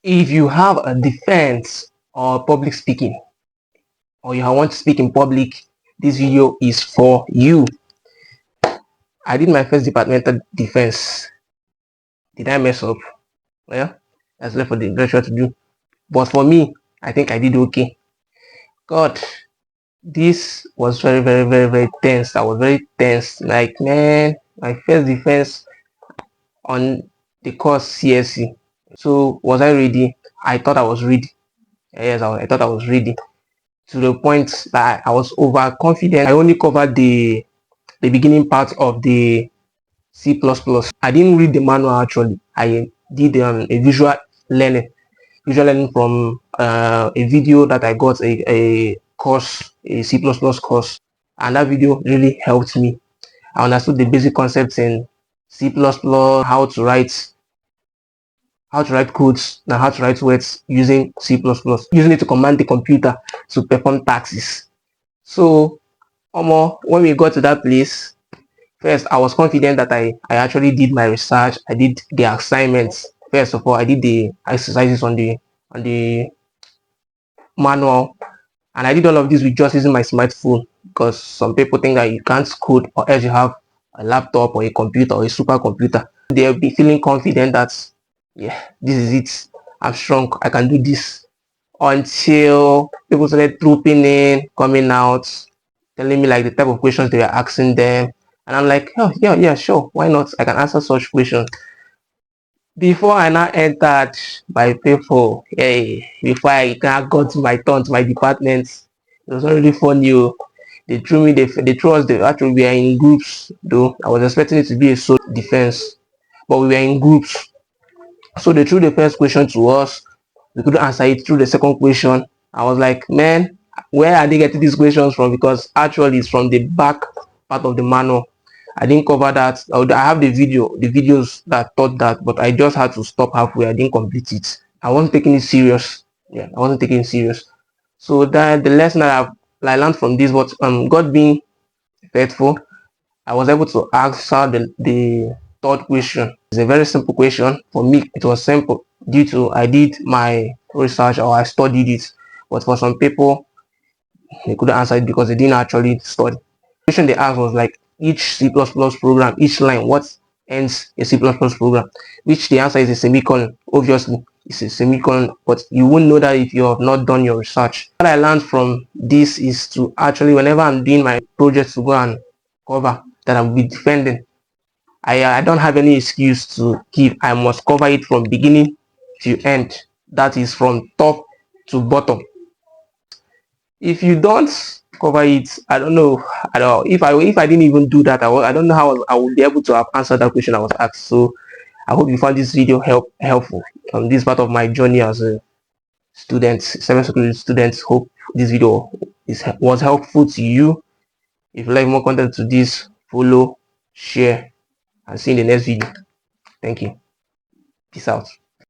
If you have a defense or public speaking, or you want to speak in public, this video is for you. I did my first departmental defense. Did I mess up? Well, that's left for the lecturer to do. But for me, I think I did okay. God, this was very, very, very, very tense. I was very tense. Like, man, my first defense on the course CSC. So was I ready? I thought I was ready. Yes, I thought I was ready, to the point that I was overconfident. I only covered the beginning part of the C++. I didn't read the manual actually. I did a visual learning from a video that I got, a course, a C++ course, and that video really helped me. I understood the basic concepts in C++, how to write codes, and how to write words using C++, using it to command the computer to perform tasks. So, when we got to that place, first I was confident that I actually did my research. I did the assignments. First of all, I did the exercises on the manual, and I did all of this with just using my smartphone, because some people think that you can't code or else you have a laptop or a computer or a supercomputer. They'll be feeling confident that, yeah, this is it, I'm strong, I can do this, until people started trooping in, coming out, telling me like the type of questions they were asking them, and I'm like, oh yeah, sure, why not, I can answer such questions. Before I now entered my paper, hey, before I now got to my turn to my department, it was not really funny. They threw me, they threw us, actually we are in groups, though I was expecting it to be a solo defense, but we were in groups. So they threw the first question to us, we couldn't answer it. Through the second question, I was like, man, where are they getting these questions from? Because actually it's from the back part of the manual. I didn't cover that. I have the videos that taught that, but I just had to stop halfway. I didn't complete it. I wasn't taking it serious. Yeah, I wasn't taking it serious. So that the lesson that I learned from this was, God being faithful, I was able to answer the third question. It's a very simple question. For me, it was simple due to I did my research or I studied it. But for some people, they couldn't answer it because they didn't actually study. The question they asked was like, each C++ program, each line, what ends a C++ program? Which the answer is a semicolon. Obviously, it's a semicolon, but you won't know that if you have not done your research. What I learned from this is to actually, whenever I'm doing my projects to go and cover that I'll be defending, I don't have any excuse to give. I must cover it from beginning to end. That is from top to bottom. If you don't cover it, I don't know at all. If I didn't even do that, I don't know how I would be able to have answered that question I was asked. So I hope you found this video helpful on this part of my journey as a student, cybersecurity student. Hope this video was helpful to you. If you like more content to this, follow, share, and see you in the next video. Thank you. Peace out.